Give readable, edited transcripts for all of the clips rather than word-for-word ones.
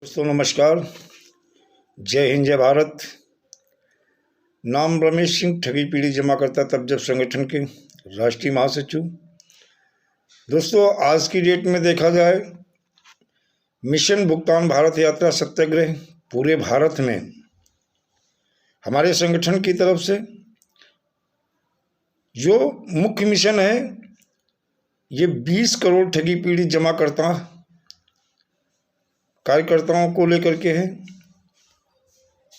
दोस्तों नमस्कार। जय हिंद, जय भारत। नाम रमेश सिंह, ठगी पीढ़ी जमाकर्ता तब जब संगठन के राष्ट्रीय महासचिव। दोस्तों आज की डेट में देखा जाए, मिशन भुगतान भारत यात्रा सत्याग्रह पूरे भारत में हमारे संगठन की तरफ से जो मुख्य मिशन है, ये 20 करोड़ ठगी पीढ़ी जमाकर्ता कार्यकर्ताओं को लेकर के है।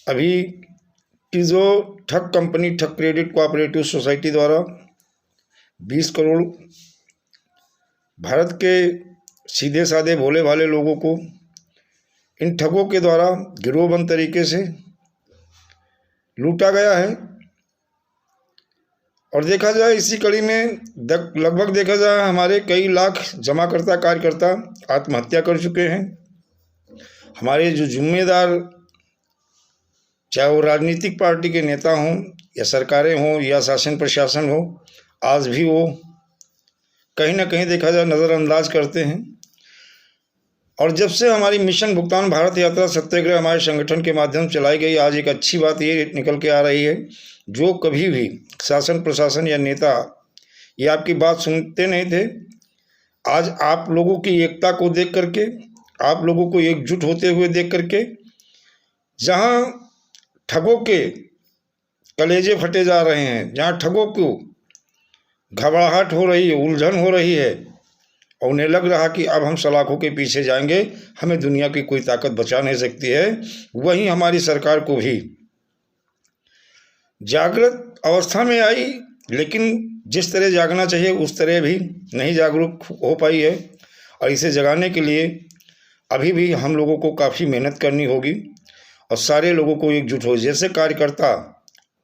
अभी की जो ठग कंपनी, ठग क्रेडिट कोऑपरेटिव सोसाइटी द्वारा 20 करोड़ भारत के सीधे साधे भोले भाले लोगों को इन ठगों के द्वारा गिरोहबंद तरीके से लूटा गया है। और देखा जाए इसी कड़ी में लगभग देखा जाए हमारे कई लाख जमाकर्ता कार्यकर्ता आत्महत्या कर चुके हैं। हमारे जो जिम्मेदार, चाहे वो राजनीतिक पार्टी के नेता हों या सरकारें हों या शासन प्रशासन हो, आज भी वो कहीं ना कहीं देखा जाए नज़रअंदाज करते हैं। और जब से हमारी मिशन भुगतान भारत यात्रा सत्याग्रह हमारे संगठन के माध्यम से चलाई गई, आज एक अच्छी बात ये निकल के आ रही है, जो कभी भी शासन प्रशासन या नेता ये आपकी बात सुनते नहीं थे, आज आप लोगों की एकता को देख करके, आप लोगों को एकजुट होते हुए देख करके, जहां ठगों के कलेजे फटे जा रहे हैं, जहां ठगों को घबराहट हो रही है, उलझन हो रही है, और उन्हें लग रहा कि अब हम सलाखों के पीछे जाएंगे, हमें दुनिया की कोई ताकत बचा नहीं सकती है, वहीं हमारी सरकार को भी जागृत अवस्था में आई, लेकिन जिस तरह जागना चाहिए उस तरह भी नहीं जागरूक हो पाई है। और इसे जगाने के लिए अभी भी हम लोगों को काफ़ी मेहनत करनी होगी और सारे लोगों को एकजुट हो, जैसे कार्यकर्ता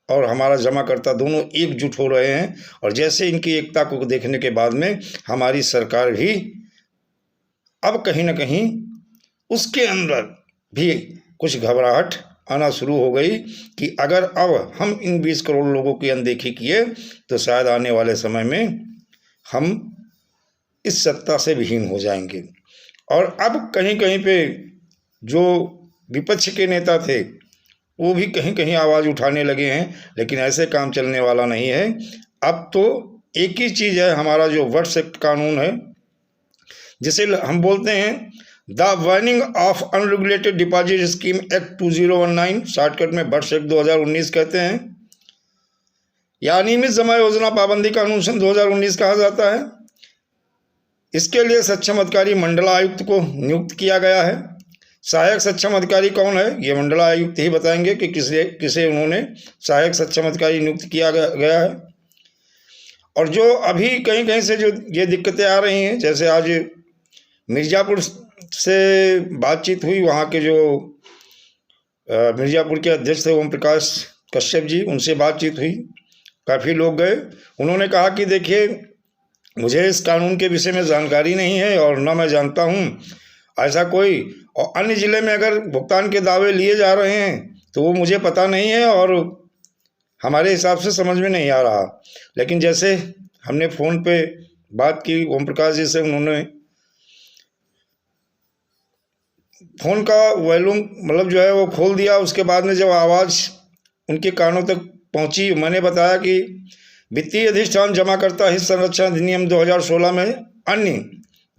और हमारा जमाकर्ता दोनों एकजुट हो रहे हैं, और जैसे इनकी एकता को देखने के बाद में हमारी सरकार भी अब कहीं ना कहीं उसके अंदर भी कुछ घबराहट आना शुरू हो गई कि अगर अब हम इन 20 करोड़ लोगों की अनदेखी किए तो शायद आने वाले समय में हम इस सत्ता से विहीन हो जाएंगे। और अब कहीं कहीं पे जो विपक्ष के नेता थे वो भी कहीं कहीं आवाज़ उठाने लगे हैं, लेकिन ऐसे काम चलने वाला नहीं है। अब तो एक ही चीज़ है, हमारा जो वर्ड्स एक्ट कानून है, जिसे हम बोलते हैं the warning of unregulated deposit scheme act 2019, shortcut में वर्ड्स एक्ट 2019 कहते हैं, या अनियमित जमा योजना पाबंदी कानून सन 2019 कहा जाता है। इसके लिए सक्षम अधिकारी मंडलायुक्त को नियुक्त किया गया है। सहायक सक्षम अधिकारी कौन है, ये मंडलायुक्त ही बताएंगे कि किसे उन्होंने सहायक सक्षम अधिकारी नियुक्त किया गया है। और जो अभी कहीं कहीं से जो ये दिक्कतें आ रही हैं, जैसे आज मिर्ज़ापुर से बातचीत हुई, वहाँ के जो मिर्ज़ापुर के अध्यक्ष थे ओम प्रकाश कश्यप जी, उनसे बातचीत हुई, काफ़ी लोग गए। उन्होंने कहा कि देखिए, मुझे इस कानून के विषय में जानकारी नहीं है और न मैं जानता हूँ ऐसा कोई, और अन्य ज़िले में अगर भुगतान के दावे लिए जा रहे हैं तो वो मुझे पता नहीं है और हमारे हिसाब से समझ में नहीं आ रहा। लेकिन जैसे हमने फ़ोन पे बात की ओम प्रकाश जी से, उन्होंने फ़ोन का वॉल्यूम मतलब जो है वो खोल दिया। उसके बाद में जब आवाज़ उनके कानों तक पहुंची, मैंने बताया कि वित्तीय अधिष्ठान जमाकर्ता हित संरक्षण अधिनियम 2016 में अन्य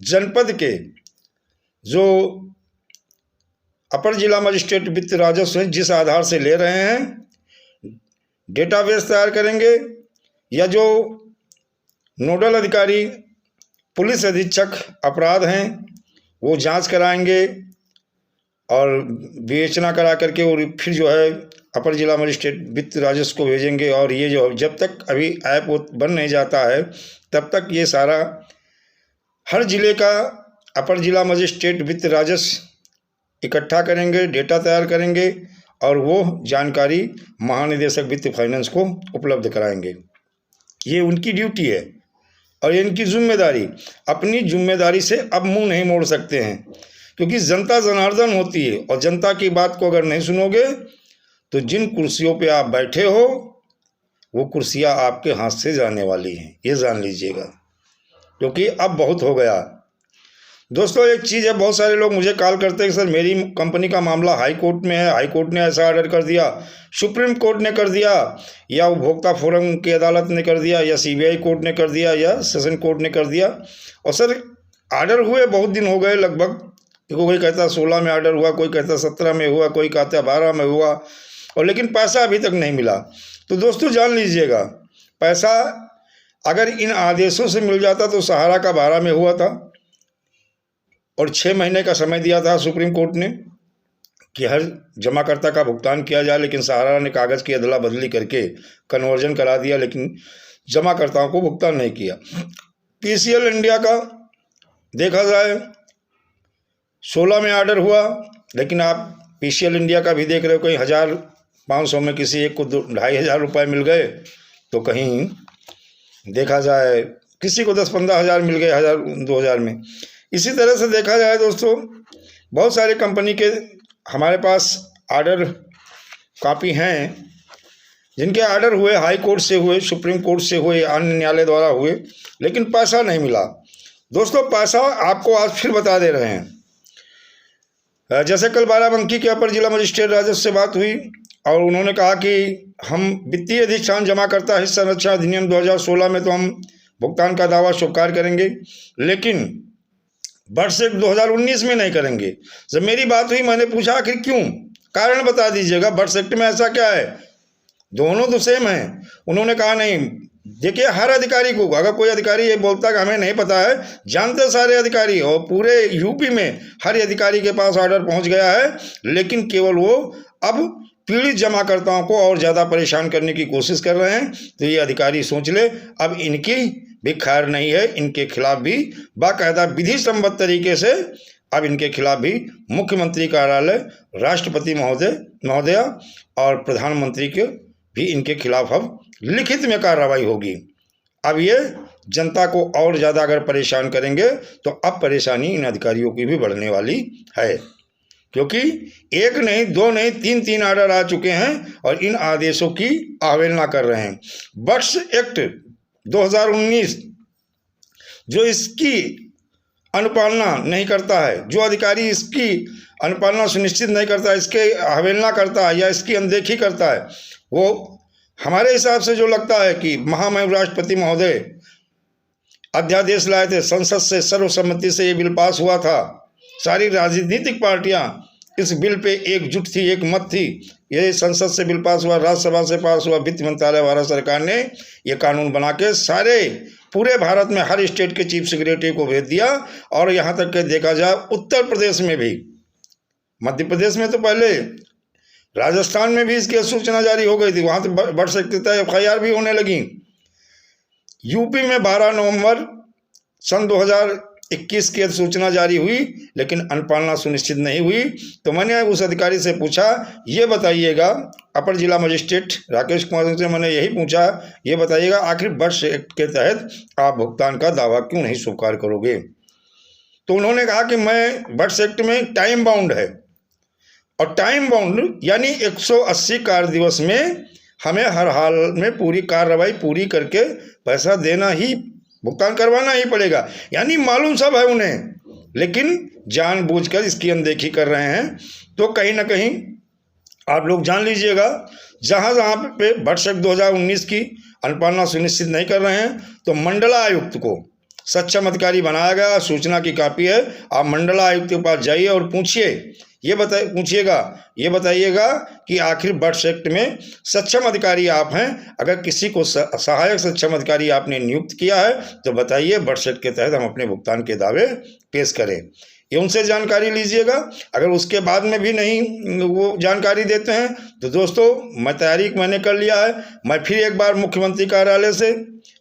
जनपद के जो अपर जिला मजिस्ट्रेट वित्त राजस्व हैं, जिस आधार से ले रहे हैं, डेटाबेस तैयार करेंगे, या जो नोडल अधिकारी पुलिस अधीक्षक अपराध हैं वो जांच कराएंगे और विवेचना करा करके और फिर जो है अपर जिला मजिस्ट्रेट वित्त राजस्व को भेजेंगे। और ये जो जब तक अभी ऐप बन नहीं जाता है तब तक ये सारा हर जिले का अपर जिला मजिस्ट्रेट वित्त राजस्व इकट्ठा करेंगे, डेटा तैयार करेंगे और वो जानकारी महानिदेशक वित्त फाइनेंस को उपलब्ध कराएंगे। ये उनकी ड्यूटी है और ये इनकी जिम्मेदारी। अपनी जिम्मेदारी से अब मुंह नहीं मोड़ सकते हैं, क्योंकि जनता जनार्दन होती है और जनता की बात को अगर नहीं सुनोगे तो जिन कुर्सियों पे आप बैठे हो वो कुर्सियां आपके हाथ से जाने वाली हैं, ये जान लीजिएगा, क्योंकि अब बहुत हो गया। दोस्तों एक चीज़ है, बहुत सारे लोग मुझे कॉल करते हैं कि सर मेरी कंपनी का मामला हाई कोर्ट में है, हाई कोर्ट ने ऐसा ऑर्डर कर दिया, सुप्रीम कोर्ट ने कर दिया, या उपभोक्ता फोरम की अदालत ने कर दिया, या सीबीआई कोर्ट ने कर दिया, या सेशन कोर्ट ने कर दिया। और सर ऑर्डर हुए बहुत दिन हो गए, लगभग कोई कहता 16 में ऑर्डर हुआ, कोई कहता 17 में हुआ, कोई कहता 12 में हुआ, और लेकिन पैसा अभी तक नहीं मिला। तो दोस्तों जान लीजिएगा, पैसा अगर इन आदेशों से मिल जाता तो सहारा का 12 में हुआ था, और 6 महीने का समय दिया था सुप्रीम कोर्ट ने कि हर जमाकर्ता का भुगतान किया जाए, लेकिन सहारा ने कागज़ की अदला बदली करके कन्वर्जन करा दिया, लेकिन जमाकर्ताओं को भुगतान नहीं किया। पीसीएल इंडिया का देखा जाए 16 में ऑर्डर हुआ, लेकिन आप पीसीएल इंडिया का भी देख रहे हो, कहीं 1500 में किसी एक को 2500 रुपये मिल गए, तो कहीं देखा जाए किसी को 10-15 हज़ार मिल गए, 1000-2000 में। इसी तरह से देखा जाए दोस्तों, बहुत सारे कंपनी के हमारे पास ऑर्डर कापी हैं, जिनके ऑर्डर हुए हाई कोर्ट से हुए, सुप्रीम कोर्ट से हुए, अन्य न्यायालय द्वारा हुए, लेकिन पैसा नहीं मिला। दोस्तों पैसा आपको आज फिर बता दे रहे हैं। जैसे कल बाराबंकी के अपर जिला मजिस्ट्रेट राजस्व से बात हुई, और उन्होंने कहा कि हम वित्तीय अधिष्ठान जमा करता हित संरक्षण अधिनियम 2016 में तो हम भुगतान का दावा स्वीकार करेंगे, लेकिन वर्ष 2019 में नहीं करेंगे। जब मेरी बात हुई, मैंने पूछा आखिर क्यों, कारण बता दीजिएगा, वर्ष एक्ट में ऐसा क्या है, दोनों तो सेम हैं। उन्होंने कहा नहीं, देखिए हर अधिकारी को, अगर कोई अधिकारी ये बोलता कि हमें नहीं पता है, जानते सारे अधिकारी, और पूरे यूपी में हर अधिकारी के पास ऑर्डर पहुंच गया है, लेकिन केवल वो अब पीड़ित जमाकर्ताओं को और ज़्यादा परेशान करने की कोशिश कर रहे हैं। तो ये अधिकारी सोच ले, अब इनकी भी खैर नहीं है, इनके खिलाफ भी बाकायदा विधि सम्मत तरीके से अब इनके खिलाफ भी मुख्यमंत्री कार्यालय, राष्ट्रपति महोदया और प्रधानमंत्री के भी इनके खिलाफ अब लिखित में कार्रवाई होगी। अब ये जनता को और ज़्यादा अगर परेशान करेंगे तो अब परेशानी इन अधिकारियों की भी बढ़ने वाली है, क्योंकि एक नहीं, दो नहीं, 3 ऑर्डर आ चुके हैं और इन आदेशों की अवहेलना कर रहे हैं। वर्ष एक्ट 2019 जो इसकी अनुपालना नहीं करता है, जो अधिकारी इसकी अनुपालना सुनिश्चित नहीं करता, इसके अवहेलना करता है या इसकी अनदेखी करता है, वो हमारे हिसाब से जो लगता है कि महामहिम राष्ट्रपति महोदय अध्यादेश लाए थे, संसद से सर्वसम्मति से ये बिल पास हुआ था, सारी राजनीतिक पार्टियां इस बिल पे एकजुट थी, एक मत थी। ये संसद से बिल पास हुआ, राज्यसभा से पास हुआ, वित्त मंत्रालय भारत सरकार ने ये कानून बना के सारे पूरे भारत में हर स्टेट के चीफ सेक्रेटरी को भेज दिया। और यहाँ तक के देखा जाए उत्तर प्रदेश में भी, मध्य प्रदेश में तो पहले, राजस्थान में भी इसकी सूचना जारी हो गई थी, वहाँ तो बढ़ सकती था, FIR भी होने लगी। यूपी में 12 नवंबर सन 2021 की सूचना जारी हुई, लेकिन अनुपालना सुनिश्चित नहीं हुई। तो मैंने उस अधिकारी से पूछा, ये बताइएगा, अपर जिला मजिस्ट्रेट राकेश कुमार सिंह से मैंने यही पूछा, ये बताइएगा आखिर वर्ष एक्ट के तहत आप भुगतान का दावा क्यों नहीं स्वीकार करोगे। तो उन्होंने कहा कि मैं वर्ष एक्ट में टाइम बाउंड है, और टाइम बाउंड यानी 180 कार्य दिवस में हमें हर हाल में पूरी कार्रवाई पूरी करके पैसा देना ही, भुगतान करवाना ही पड़ेगा। यानी मालूम सब है उन्हें, लेकिन जानबूझकर इसकी अनदेखी कर रहे हैं। तो कहीं ना कहीं आप लोग जान लीजिएगा, जहाँ जहाँ पे वर्ष 2019 की अनुपालना सुनिश्चित नहीं कर रहे हैं, तो मंडलायुक्त को सक्षम अधिकारी बनाया गया, सूचना की कापी है, आप मंडलायुक्त के पास जाइए और पूछिए, ये बताइएगा कि आखिर वर्ष एक्ट में सक्षम अधिकारी आप हैं, अगर किसी को सहायक सक्षम अधिकारी आपने नियुक्त किया है तो बताइए, वर्ष एक्ट के तहत हम अपने भुगतान के दावे पेश करें। ये उनसे जानकारी लीजिएगा। अगर उसके बाद में भी नहीं वो जानकारी देते हैं तो दोस्तों मैंने कर लिया है, मैं फिर एक बार मुख्यमंत्री कार्यालय से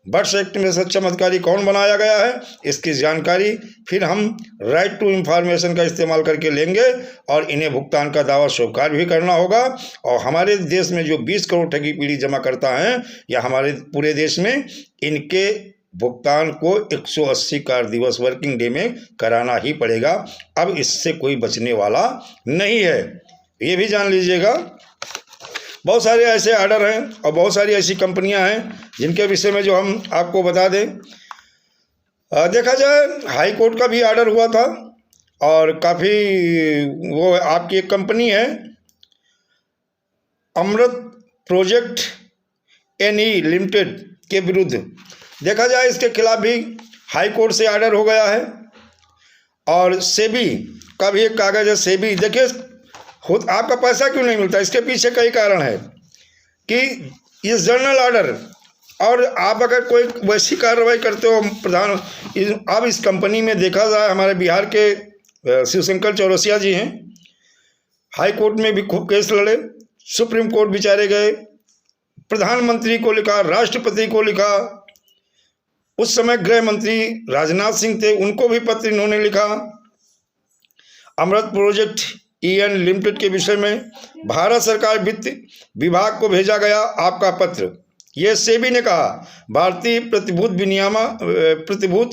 वर्ष एक्ट में सक्षम अधिकारी कौन बनाया गया है इसकी जानकारी फिर हम राइट टू इंफॉर्मेशन का इस्तेमाल करके लेंगे, और इन्हें भुगतान का दावा स्वीकार भी करना होगा। और हमारे देश में जो 20 करोड़ ठगी पीढ़ी जमा करता है, या हमारे पूरे देश में इनके भुगतान को 180 कार्य दिवस वर्किंग डे में कराना ही पड़ेगा। अब इससे कोई बचने वाला नहीं है, ये भी जान लीजिएगा। बहुत सारे ऐसे ऑर्डर हैं और बहुत सारी ऐसी कंपनियां हैं जिनके विषय में जो हम आपको बता दें। देखा जाए हाई कोर्ट का भी ऑर्डर हुआ था और काफ़ी, वो आपकी एक कंपनी है अमृत प्रोजेक्ट एनई लिमिटेड के विरुद्ध, देखा जाए इसके खिलाफ भी हाई कोर्ट से ऑर्डर हो गया है। और सेबी का भी एक कागज़ है। सेबी देखिए, खुद आपका पैसा क्यों नहीं मिलता, इसके पीछे कई कारण है कि ये जर्नल ऑर्डर, और आप अगर कोई वैसी कार्रवाई करते हो अब इस कंपनी में देखा जाए, हमारे बिहार के शिवशंकर चौरसिया जी हैं, हाई कोर्ट में भी खूब केस लड़े, सुप्रीम कोर्ट विचारे गए, प्रधानमंत्री को लिखा, राष्ट्रपति को लिखा, उस समय गृह मंत्री राजनाथ सिंह थे, उनको भी पत्र इन्होंने लिखा। अमृत प्रोजेक्ट ईएन लिमिटेड के विषय में भारत सरकार वित्त विभाग को भेजा गया आपका पत्र। ये सेबी ने कहा, भारतीय प्रतिभूत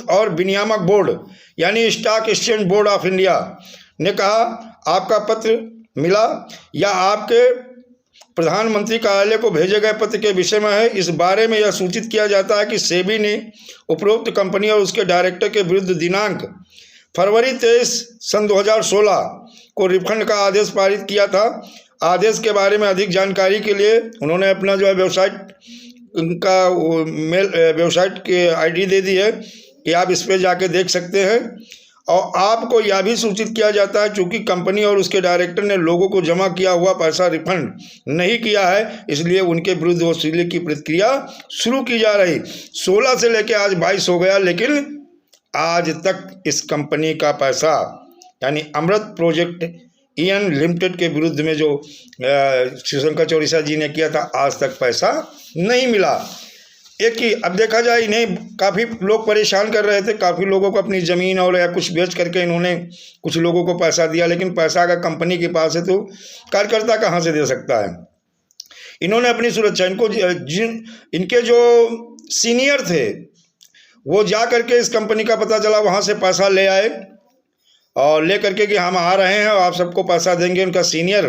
और विनियामक बोर्ड यानी stock exchange board of India ने कहा आपका पत्र मिला या आपके प्रधानमंत्री कार्यालय को भेजे गए पत्र के विषय में है। इस बारे में यह सूचित किया जाता है कि सेबी ने उपरोक्त कंपनी और उसके डायरेक्टर के विरुद्ध दिनांक फरवरी 23 सन 2016 को रिफंड का आदेश पारित किया था। आदेश के बारे में अधिक जानकारी के लिए उन्होंने अपना जो है वेबसाइट, उनका मेल वेबसाइट की आईडी दे दी है कि आप इस पर जाके देख सकते हैं। और आपको यह भी सूचित किया जाता है चूंकि कंपनी और उसके डायरेक्टर ने लोगों को जमा किया हुआ पैसा रिफंड नहीं किया है, इसलिए उनके विरुद्ध वसूली की प्रक्रिया शुरू की जा रही। 16 से लेकर आज 22 हो गया, लेकिन आज तक इस कंपनी का पैसा यानी अमृत प्रोजेक्ट ईएन लिमिटेड के विरुद्ध में जो शिवशंकर चौरसिया जी ने किया था, आज तक पैसा नहीं मिला। एक ही, अब देखा जाए इन्हें काफ़ी लोग परेशान कर रहे थे, काफ़ी लोगों को अपनी ज़मीन और या कुछ बेच करके इन्होंने कुछ लोगों को पैसा दिया, लेकिन पैसा अगर कंपनी के पास है तो कार्यकर्ता कहाँ से दे सकता है। इन्होंने अपनी सुरक्षा, इनके जो सीनियर थे वो जा करके इस कंपनी का पता चला, वहाँ से पैसा ले आए और ले करके कि हम आ रहे हैं और आप सबको पैसा देंगे। उनका सीनियर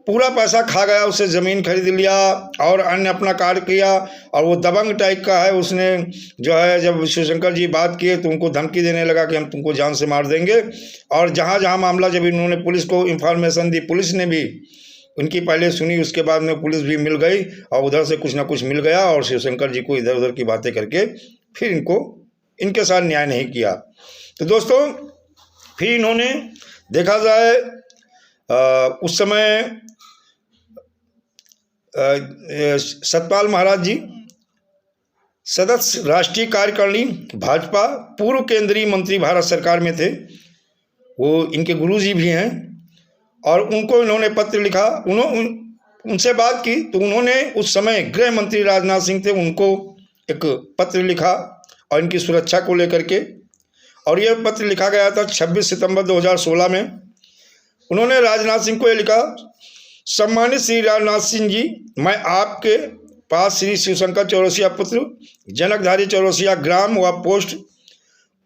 पूरा पैसा खा गया, उससे ज़मीन खरीद लिया और अन्य अपना कार्य किया। और वो दबंग टाइप का है, उसने जो है जब शिवशंकर जी बात किए तो उनको धमकी देने लगा कि हम तुमको जान से मार देंगे। और जहाँ जहाँ मामला, जब इन्होंने पुलिस को इन्फॉर्मेशन दी, पुलिस ने भी उनकी पहले सुनी, उसके बाद में पुलिस भी मिल गई और उधर से कुछ ना कुछ मिल गया और शिवशंकर जी को इधर उधर की बातें करके फिर इनके साथ न्याय नहीं किया। तो दोस्तों, फिर इन्होंने देखा जाए उस समय सतपाल महाराज जी सदस्य राष्ट्रीय कार्यकारिणी भाजपा, पूर्व केंद्रीय मंत्री भारत सरकार में थे, वो इनके गुरुजी भी हैं। और उनको इन्होंने पत्र लिखा, उनसे बात की तो उन्होंने उस समय गृह मंत्री राजनाथ सिंह थे, उनको एक पत्र लिखा और इनकी सुरक्षा को लेकर के। और यह पत्र लिखा गया था 26 सितंबर 2016 में। उन्होंने राजनाथ सिंह को ये लिखा, सम्मानित श्री राजनाथ सिंह जी, मैं आपके पास श्री शिवशंकर चौरसिया पुत्र जनकधारी चौरसिया, ग्राम व पोस्ट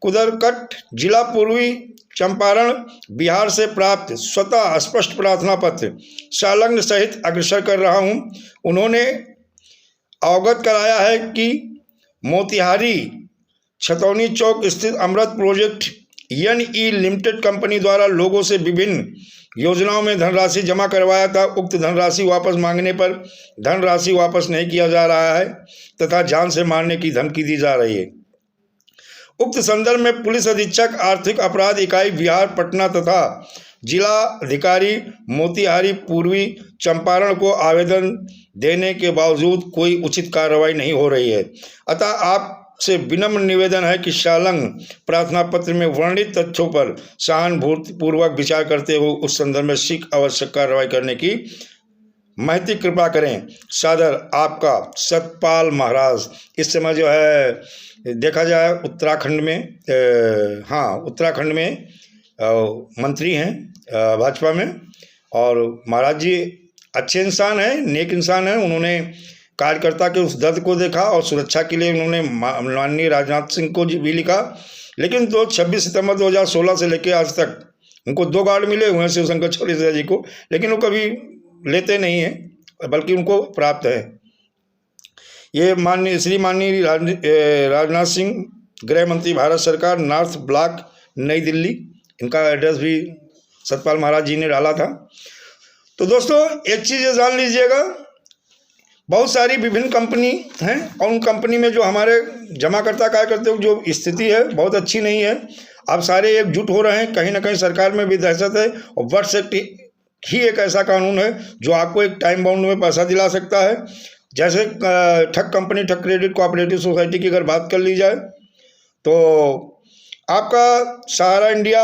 कुदरकट, जिला पूर्वी चंपारण, बिहार से प्राप्त स्वतः स्पष्ट प्रार्थना पत्र संलग्न सहित अग्रसर कर रहा हूं। उन्होंने अवगत कराया है कि मोतिहारी छतौनी चौक स्थित अमृत प्रोजेक्ट एनई लिमिटेड कंपनी द्वारा लोगों से विभिन्न योजनाओं में धनराशि जमा करवाया था। उक्त धनराशि वापस मांगने पर धनराशि वापस नहीं किया जा रहा है तथा जान से मारने की धमकी दी जा रही है। उक्त संदर्भ में पुलिस अधीक्षक आर्थिक अपराध इकाई बिहार पटना तथा जिला अधिकारी मोतिहारी पूर्वी चंपारण को आवेदन देने के बावजूद कोई उचित कार्रवाई नहीं हो रही है। अतः आपसे विनम्र निवेदन है कि संलग्न प्रार्थना पत्र में वर्णित तथ्यों पर सहानुभूतिपूर्वक विचार करते हुए उस संदर्भ में शीघ्र आवश्यक कार्रवाई करने की महती कृपा करें। सादर आपका सतपाल महाराज। इस समय जो है देखा जाए उत्तराखंड में मंत्री हैं भाजपा में, और महाराज जी अच्छे इंसान हैं, नेक इंसान हैं। उन्होंने कार्यकर्ता के उस दर्द को देखा और सुरक्षा के लिए उन्होंने माननीय राजनाथ सिंह को भी लिखा। लेकिन 26 सितंबर 2016 से लेकर आज तक उनको 2 गार्ड मिले हुए हैं शिवशंकर चौरसिया जी को, लेकिन वो कभी लेते नहीं हैं, बल्कि उनको प्राप्त है। ये माननीय राजनाथ सिंह गृह मंत्री भारत सरकार, नॉर्थ ब्लॉक, नई दिल्ली। इनका एड्रेस भी सतपाल महाराज जी ने डाला था। तो दोस्तों एक चीज़ जान लीजिएगा, बहुत सारी विभिन्न कंपनी हैं और उन कंपनी में जो हमारे जमाकर्ता कार्यकर्ताओं की जो स्थिति है बहुत अच्छी नहीं है। अब सारे एकजुट हो रहे हैं, कहीं ना कहीं सरकार में भी दहशत है और वर्ष ही एक ऐसा कानून है जो आपको एक टाइम बाउंड में पैसा दिला सकता है। जैसे ठग कंपनी, ठग क्रेडिट कोऑपरेटिव सोसाइटी की अगर बात कर ली जाए तो आपका Sahara India,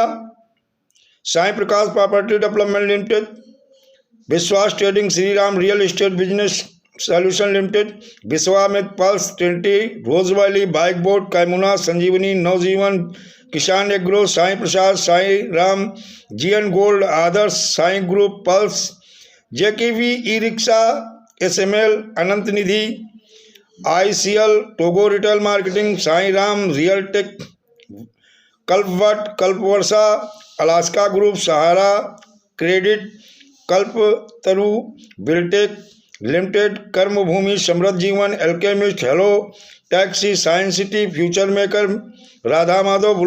Sai Prakash property development limited, Vishwas trading, Shri Ram real estate business solution limited, Vishwamitra pulse, trinity, rose valley, bike board, कैमुना, Sanjivani, Navjeevan, Kisan agro, Sai Prasad, Sai Ram, GN gold, Adarsh, Sai group, pulse, JKV e rickshaw, SML, Anant Nidhi, ICL, टोगो retail marketing, Sai Ram, real tech, Kalpvat, Kalpvarsha, Alaska group, Sahara credit, Kalpataru, biltech limited, Karmabhoomi, Samriddh Jeevan, alchemist, hello taxi, science city, future maker, Radha Madhav,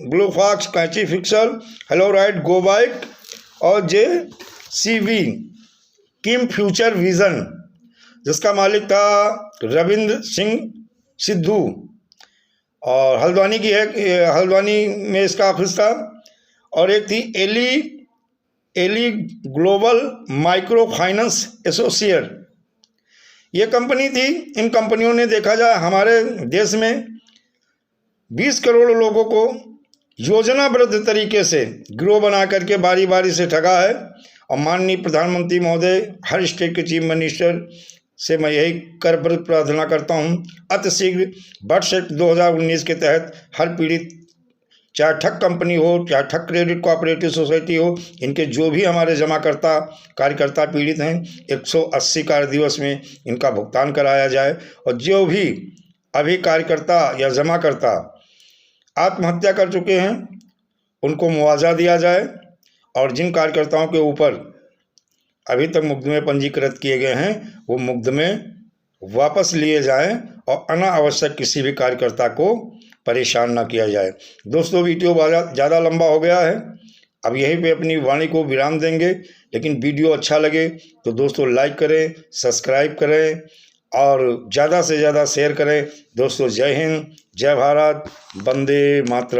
blue fox, Kainchi fixer, hello ride, go bike और JCB Kim future vision, जिसका मालिक था रविंद्र सिंह सिद्धू और हल्द्वानी की है, हल्द्वानी में इसका ऑफिस था। और एक थी Ellie global micro finance associate, ये कंपनी थी। इन कंपनियों ने देखा जाए हमारे देश में 20 करोड़ लोगों को योजनाबद्ध तरीके से गिरोह बना करके बारी बारी से ठगा है। और माननीय प्रधानमंत्री महोदय, हर स्टेट के चीफ मिनिस्टर से मैं यही कर प्रार्थना करता हूँ, अतिशीघ्र बट्स एक्ट 2019 के तहत हर पीड़ित, चाहे ठग कंपनी हो, चाहे ठग क्रेडिट कोऑपरेटिव सोसाइटी हो, इनके जो भी हमारे जमाकर्ता कार्यकर्ता पीड़ित हैं 180 कार्य दिवस में इनका भुगतान कराया जाए। और जो भी अभी कार्यकर्ता या जमाकर्ता आत्महत्या कर चुके हैं उनको मुआवजा दिया जाए। और जिन कार्यकर्ताओं के ऊपर अभी तक मुकदमे पंजीकृत किए गए हैं वो मुकदमे वापस लिए जाएं और अनावश्यक किसी भी कार्यकर्ता को परेशान ना किया जाए। दोस्तों वीडियो ज़्यादा लंबा हो गया है, अब यहीं पे अपनी वाणी को विराम देंगे। लेकिन वीडियो अच्छा लगे तो दोस्तों लाइक करें, सब्सक्राइब करें और ज़्यादा से ज़्यादा शेयर करें। दोस्तों जय हिंद, जय भारत, वंदे मातरम।